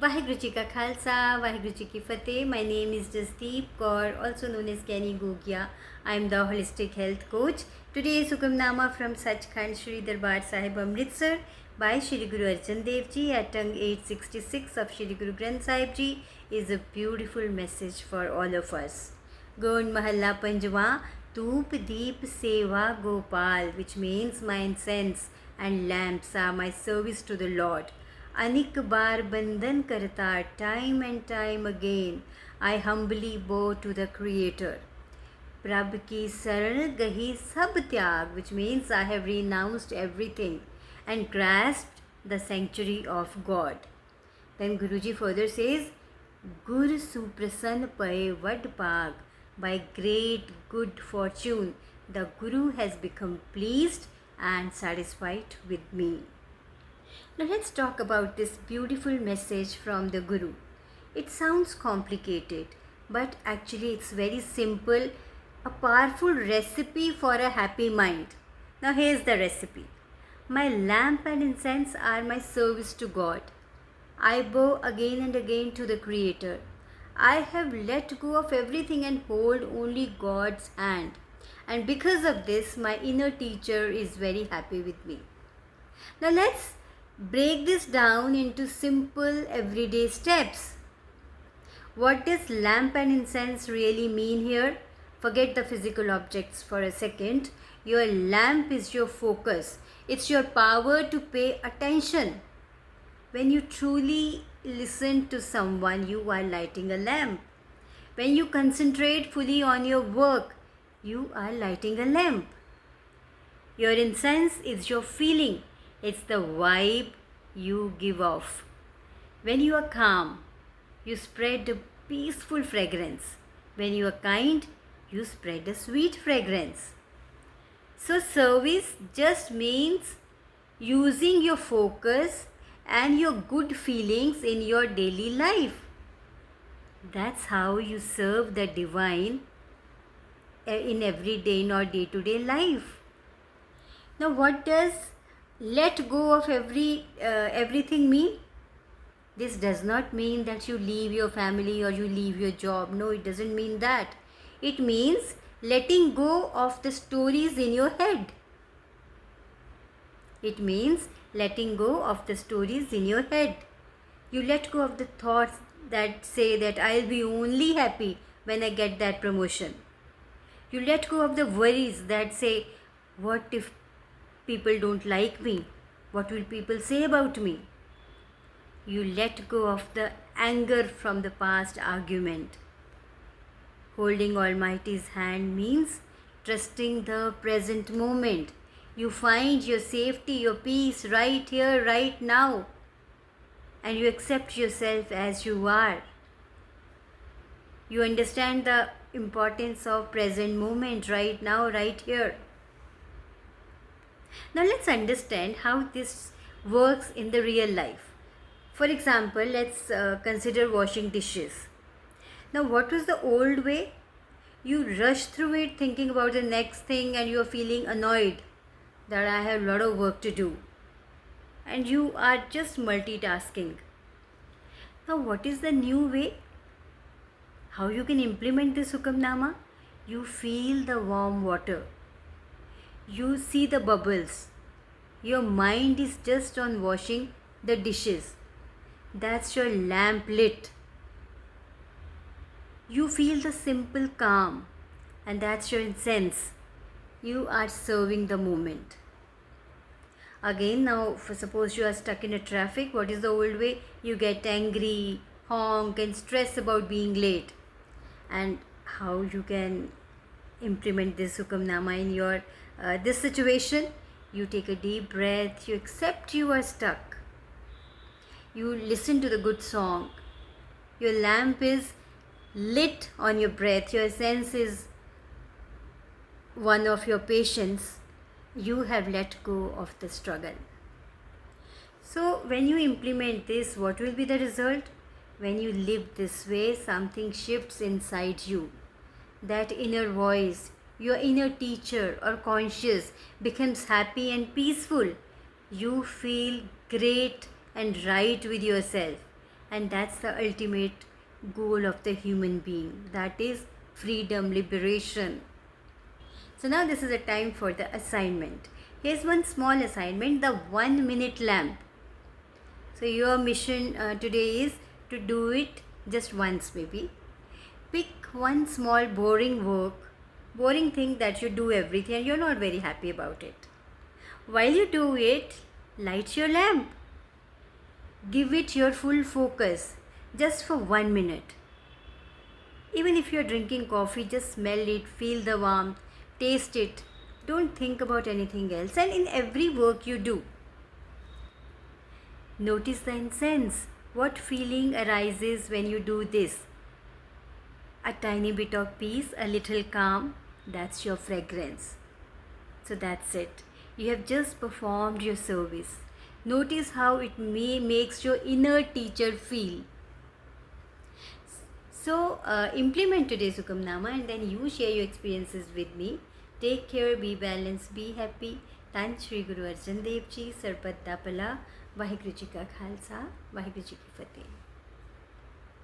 Vaheguru Ji Ka Khalsa, Vaheguru Ji Ki Fateh. My name is Jasdeep Kaur, also known as Kenny Gogia. I am the holistic health coach. Today is Hukamnama from Sachkhand Shri Darbar Sahib Amritsar by Shri Guru Arjan Dev Ji at tongue 866 of Shri Guru Granth Sahib Ji is a beautiful message for all of us. Gaun Mahalla Panjwa, Toop Deep Seva Gopal, which means my incense and lamps are my service to the Lord. Anik बार बंधन करता time and time again I humbly bow to the Creator. प्रभ की शरण गही सब त्याग, which means I have renounced everything and grasped the sanctuary of God. Then Guruji further says, Gur suprasan paye vad pag, by great good fortune the Guru has become pleased and satisfied with me. Now let's talk about this beautiful message from the Guru. It sounds complicated, but actually it's very simple, a powerful recipe for a happy mind. Now here's the recipe. My lamp and incense are my service to God. I bow again and again to the Creator. I have let go of everything and hold only God's hand. And because of this, my inner teacher is very happy with me. Now let's break this down into simple everyday steps. What does lamp and incense really mean here? Forget the physical objects for a second. Your lamp is your focus. It's your power to pay attention. When you truly listen to someone, you are lighting a lamp. When you concentrate fully on your work, you are lighting a lamp. Your incense is your feeling. It's the vibe you give off. When you are calm, you spread a peaceful fragrance. When you are kind, you spread a sweet fragrance. So service just means using your focus and your good feelings in your daily life. That's how you serve the divine in everyday or day-to-day life. Now what does let go of everything mean? This does not mean that you leave your family or you leave your job. No, it doesn't mean that. It means letting go of the stories in your head. It means letting go of the stories in your head. You let go of the thoughts that say that I'll be only happy when I get that promotion. You let go of the worries that say, what if people don't like me? What will people say about me? You let go of the anger from the past argument. Holding Almighty's hand means trusting the present moment. You find your safety, your peace right here, right now. And you accept yourself as you are. You understand the importance of present moment right now, right here. Now let's understand how this works in the real life. For example, let's consider washing dishes. Now what was the old way? You rush through it thinking about the next thing and you are feeling annoyed that I have a lot of work to do. And you are just multitasking. Now what is the new way? How you can implement this Hukamnama? You feel the warm water. You see the bubbles. Your mind is just on washing the dishes. That's your lamp lit. You feel the simple calm, and that's your incense. You are serving the moment. Again, now suppose you are stuck in a traffic. What is the old way? You get angry, honk and stress about being late. And how you can implement this Hukamnama in your this situation? You take a deep breath, you accept you are stuck. You listen to the good song. Your lamp is lit on your breath. Your sense is one of your patience. You have let go of the struggle. So when you implement this, what will be the result? When you live this way, something shifts inside you. That inner voice, your inner teacher or conscious becomes happy and peaceful. You feel great and right with yourself. and that's the ultimate goal of the human being, that is freedom, liberation. So now this is a time for the assignment. Here's one small assignment, the 1 minute lamp. So your mission today is to do it just once maybe. Pick one small boring thing that you do everything and you're not very happy about it. While you do it, light your lamp. Give it your full focus just for 1 minute. Even if you're drinking coffee, just smell it, feel the warmth, taste it. Don't think about anything else. And in every work you do, notice the incense. What feeling arises when you do this? A tiny bit of peace, a little calm, that's your fragrance. So that's it. You have just performed your service. Notice how it makes your inner teacher feel. So implement today's Hukamnama and then you share your experiences with me. Take care, be balanced, be happy. Tan Shri Guru Arjan Dev Ji, Sarpat Da Pala, Vaheguru Ji Ka Khalsa, Vaheguru Ji Ki Fateh.